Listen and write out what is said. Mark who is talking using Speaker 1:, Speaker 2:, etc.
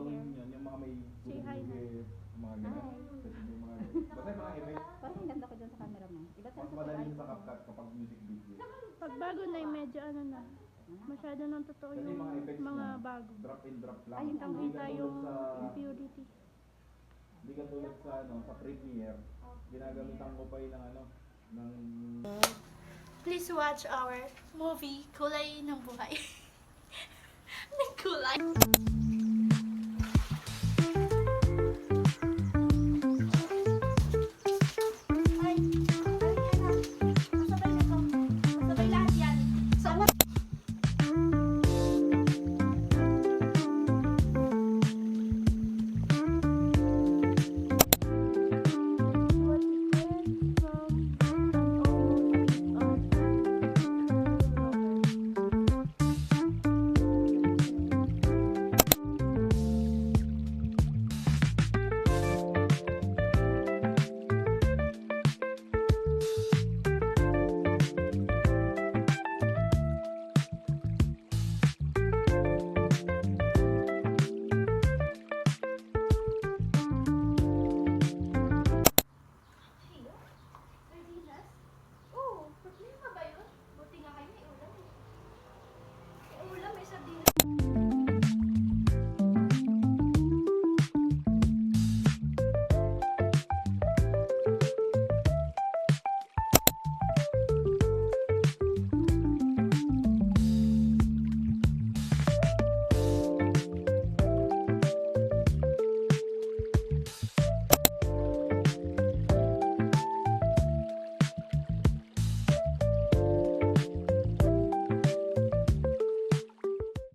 Speaker 1: Papaluin yun, yung mga may
Speaker 2: Say hi na.
Speaker 1: mga ganun. Yung mga basta yung mga effect.
Speaker 3: Parang ang ganda ko dyan sa camera mo. Iba
Speaker 1: Mas
Speaker 3: talaga sa
Speaker 1: madali sa
Speaker 3: iPhone.
Speaker 1: CapCut kapag music video.
Speaker 2: Pag bago na yung medyo ano na. Masyado nang totoo
Speaker 1: Kasi
Speaker 2: yung
Speaker 1: yung mga effects
Speaker 2: mga
Speaker 1: niya,
Speaker 2: bago.
Speaker 1: drop in drop lang.
Speaker 3: Ay, yung
Speaker 2: Kitang
Speaker 1: Hindi
Speaker 2: kita
Speaker 1: katulad
Speaker 2: yung
Speaker 1: sa
Speaker 2: impurity.
Speaker 1: hindi katulad sa sa Premiere. Ginagamitan ko pa yun ng ng
Speaker 2: Please watch our movie Kulay ng Buhay. Ng kulay.